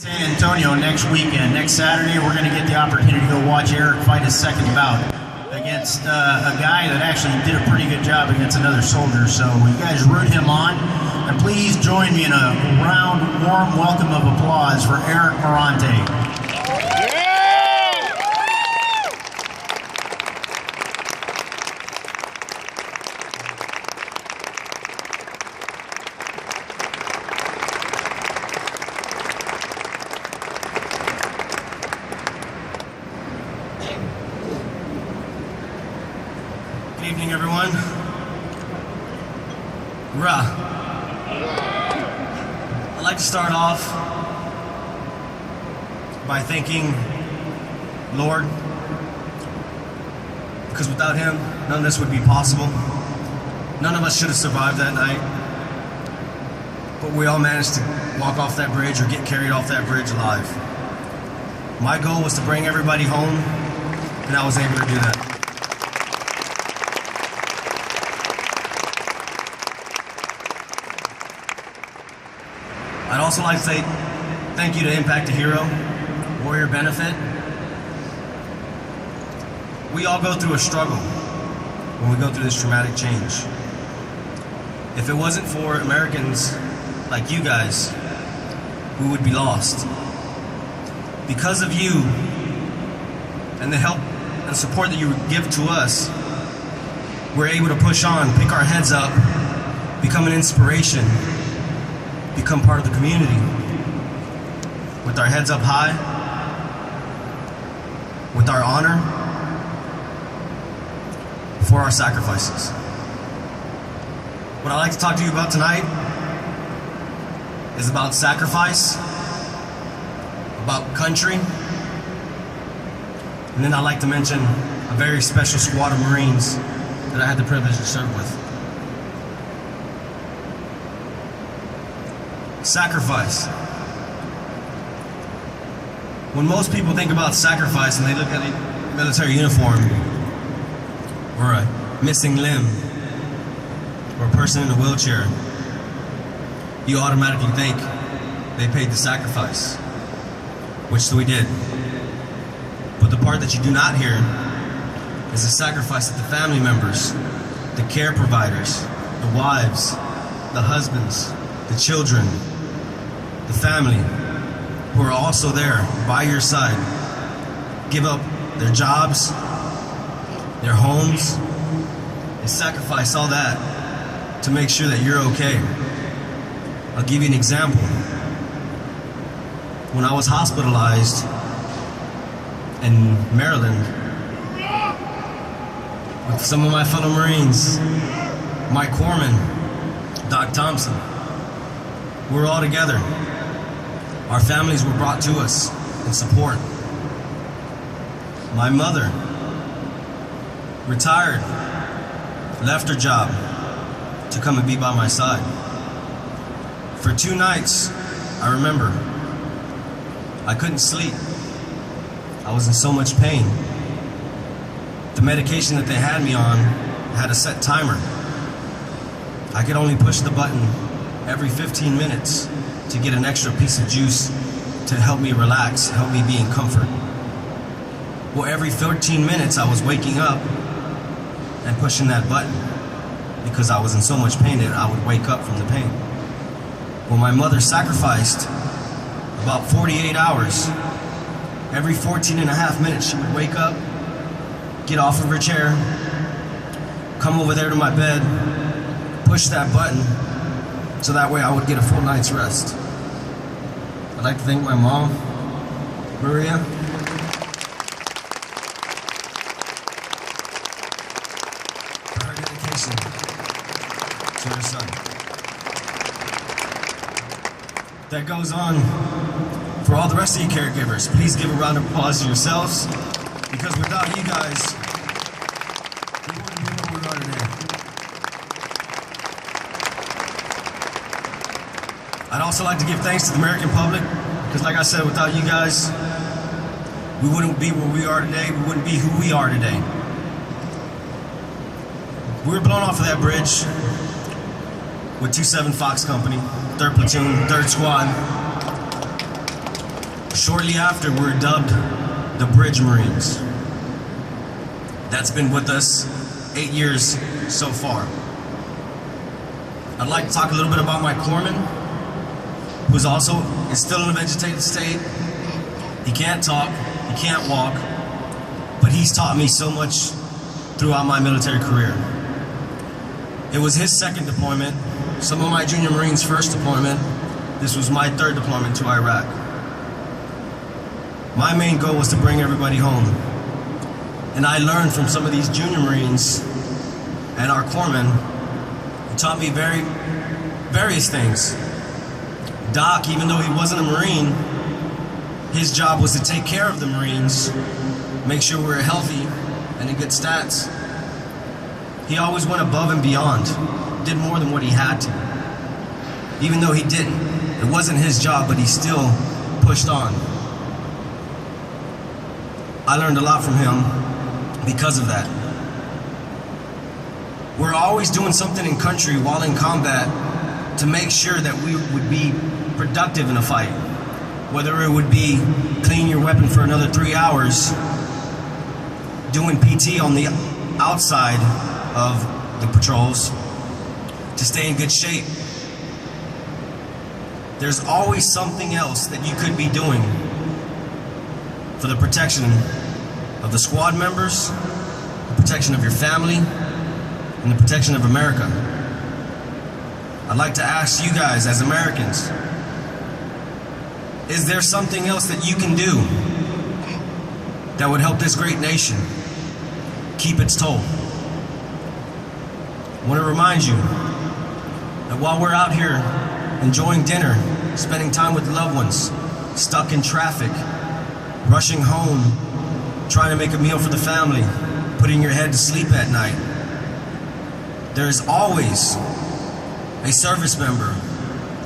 San Antonio next weekend. Next Saturday, we're going to get the opportunity to go watch Eric fight his second bout against a guy that actually did a pretty good job against another soldier. So you guys root him on, and please join me in a round, warm welcome of applause for Eric Morante. Good evening, everyone. I'd like to start off by thanking Lord, because without Him, none of this would be possible. None of us should have survived that night, but we all managed to walk off that bridge or get carried off that bridge alive. My goal was to bring everybody home, and I was able to do that. I'd also like to say thank you to Impact a Hero, Warrior Benefit. We all go through a struggle when we go through this traumatic change. If it wasn't for Americans like you guys, we would be lost. Because of you and the help and support that you give to us, we're able to push on, pick our heads up, become an inspiration, become part of the community with our heads up high, with our honor for our sacrifices. What I'd like to talk to you about tonight is about sacrifice, about country, and then I'd like to mention a very special squad of Marines that I had the privilege to serve with. Sacrifice. When most people think about sacrifice and they look at a military uniform or a missing limb or a person in a wheelchair, you automatically think they paid the sacrifice, which we did. But the part that you do not hear is the sacrifice that the family members, the care providers, the wives, the husbands, the children, the family, who are also there by your side, give up their jobs, their homes, and sacrifice all that to make sure that you're okay. I'll give you an example. When I was hospitalized in Maryland with some of my fellow Marines, Mike Corman, Doc Thompson, we were all together. Our families were brought to us in support. My mother retired, left her job to come and be by my side. For 2 nights, I remember, I couldn't sleep. I was in so much pain. The medication that they had me on had a set timer. I could only push the button every 15 minutes to get an extra piece of juice to help me relax, help me be in comfort. Well, every 13 minutes I was waking up and pushing that button because I was in so much pain that I would wake up from the pain. Well, my mother sacrificed about 48 hours. Every 14 and a half minutes she would wake up, get off of her chair, come over there to my bed, push that button, so that way I would get a full night's rest. I'd like to thank my mom, Maria, for her dedication to her son. That goes on for all the rest of you caregivers. Please give a round of applause to yourselves, because without you guys, we wouldn't be where we are today. I'd also like to give thanks to the American public, because like I said, without you guys, we wouldn't be where we are today, we wouldn't be who we are today. We were blown off of that bridge with 27 Fox Company, 3rd Platoon, 3rd Squad. Shortly after, we were dubbed the Bridge Marines. That's been with us 8 years so far. I'd like to talk a little bit about my corpsman, who's also is still in a vegetative state. He can't talk, he can't walk, but he's taught me so much throughout my military career. It was his second deployment, some of my junior Marines' first deployment. This was my third deployment to Iraq. My main goal was to bring everybody home. And I learned from some of these junior Marines and our corpsmen who taught me various things. Doc, even though he wasn't a Marine, his job was to take care of the Marines, make sure we were healthy and in good stats. He always went above and beyond, did more than what he had to. Even though he didn't, it wasn't his job, but he still pushed on. I learned a lot from him because of that. We're always doing something in country while in combat to make sure that we would be productive in a fight. Whether it would be clean your weapon for another 3 hours, doing PT on the outside of the patrols to stay in good shape. There's always something else that you could be doing for the protection of the squad members, the protection of your family, and the protection of America. I'd like to ask you guys as Americans, is there something else that you can do that would help this great nation keep its toll? I want to remind you that while we're out here enjoying dinner, spending time with loved ones, stuck in traffic, rushing home, trying to make a meal for the family, putting your head to sleep at night, there is always a service member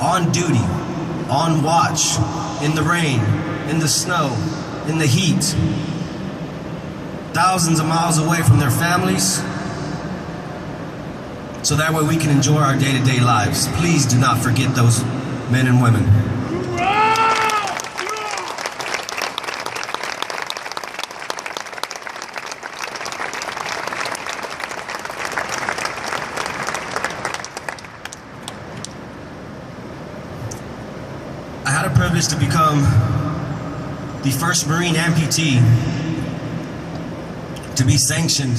on duty, on watch, in the rain, in the snow, in the heat, thousands of miles away from their families, so that way we can enjoy our day-to-day lives. Please do not forget those men and women. I had a privilege to become the first Marine amputee to be sanctioned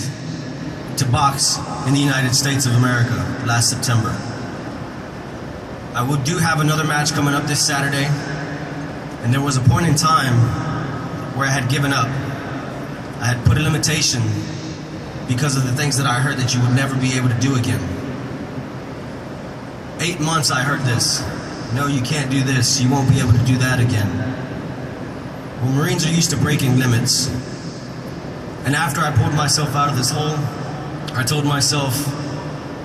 to box in the United States of America last September. I do have another match coming up this Saturday, and there was a point in time where I had given up. I had put a limitation because of the things that I heard that you would never be able to do again. 8 months I heard this. No, you can't do this. You won't be able to do that again. Well, Marines are used to breaking limits. And after I pulled myself out of this hole, I told myself,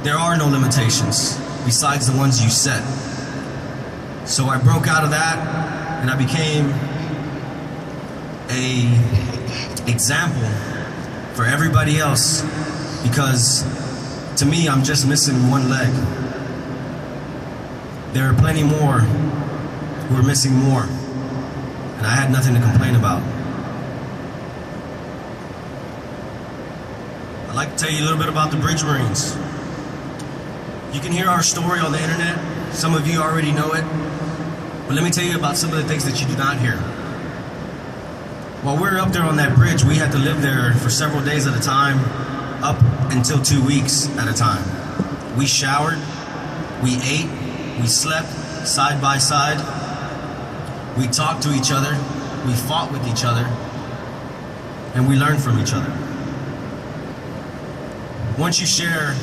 there are no limitations besides the ones you set. So I broke out of that, and I became an example for everybody else, because to me, I'm just missing one leg. There are plenty more who are missing more, and I had nothing to complain about. I'd like to tell you a little bit about the Bridge Marines. You can hear our story on the internet. Some of you already know it. But let me tell you about some of the things that you do not hear. While we were up there on that bridge, we had to live there for several days at a time, up until 2 weeks at a time. We showered, we ate, we slept side by side. We talked to each other, we fought with each other, and we learned from each other. Once you share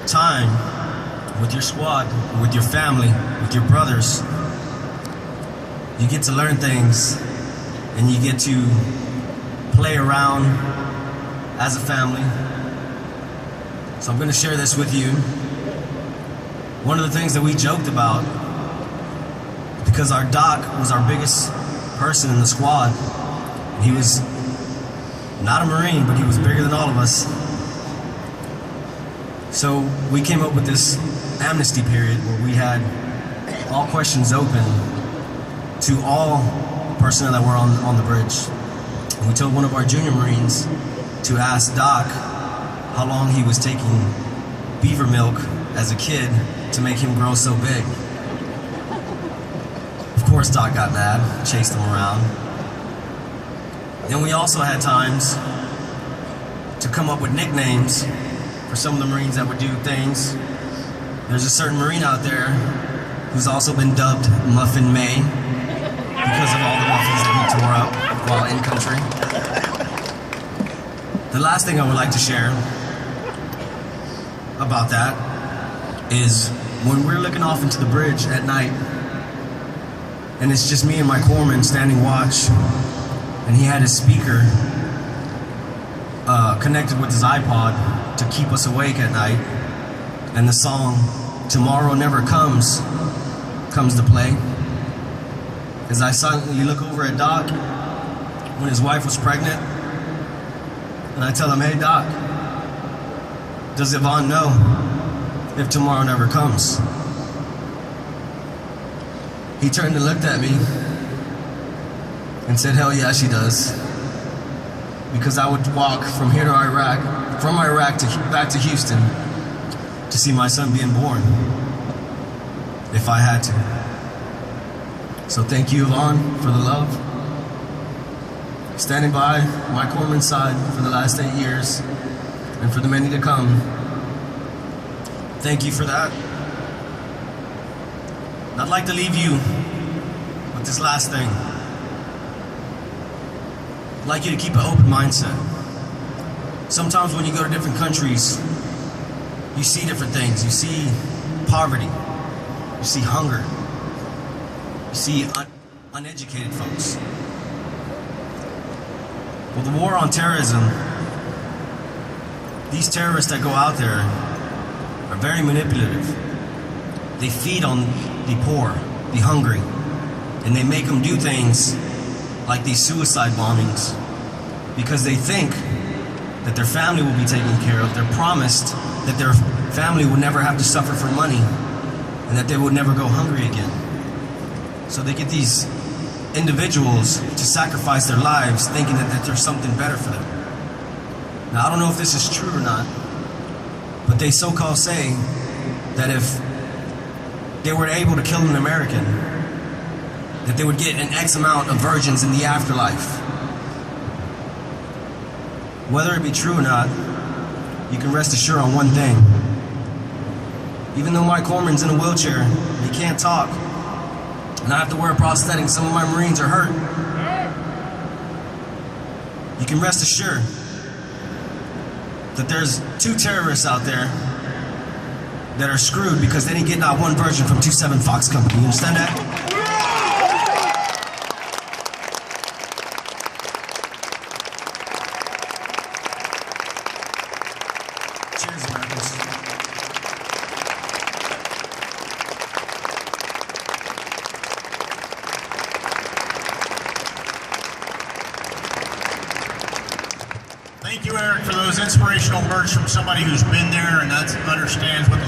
time with your squad, with your family, with your brothers, you get to learn things, and you get to play around as a family. So I'm going to share this with you. One of the things that we joked about, because our doc was our biggest person in the squad, he was not a Marine, but he was bigger than all of us. So we came up with this amnesty period where we had all questions open to all personnel that were on the bridge. And we told one of our junior Marines to ask Doc how long he was taking beaver milk as a kid to make him grow so big. Of course, Doc got mad, chased him around. Then we also had times to come up with nicknames for some of the Marines that would do things. There's a certain Marine out there who's also been dubbed Muffin May because of all the muffins that he tore up while in country. The last thing I would like to share about that is when we're looking off into the bridge at night and it's just me and my corpsman standing watch, and he had his speaker connected with his iPod to keep us awake at night, and the song Tomorrow Never comes to play. As I silently look over at Doc when his wife was pregnant, and I tell him, hey Doc, does Yvonne know if tomorrow never comes? He turned and looked at me and said, hell yeah, she does. Because I would walk from here to Iraq, from Iraq to back to Houston to see my son being born, if I had to. So thank you, Yvonne, for the love. Standing by my corpsman's side for the last 8 years, and for the many to come. Thank you for that. And I'd like to leave you with this last thing. I'd like you to keep an open mindset. Sometimes when you go to different countries, you see different things. You see poverty. You see hunger. You see uneducated folks. Well, the war on terrorism, these terrorists that go out there are very manipulative. They feed on the poor, the hungry, and they make them do things like these suicide bombings because they think that their family will be taken care of. They're promised that their family would never have to suffer for money and that they would never go hungry again. So they get these individuals to sacrifice their lives thinking that there's something better for them. Now, I don't know if this is true or not, but they so-called say that if they were able to kill an American, that they would get an X amount of virgins in the afterlife. Whether it be true or not, you can rest assured on one thing. Even though my corpsman's in a wheelchair, he can't talk, and I have to wear a prosthetic, some of my Marines are hurt. You can rest assured that there's 2 terrorists out there that are screwed because they didn't get not one virgin from 27 Fox Company. You understand that? Cheers, Americans. Thank you, Eric, for those inspirational words from somebody who's been there and understands what the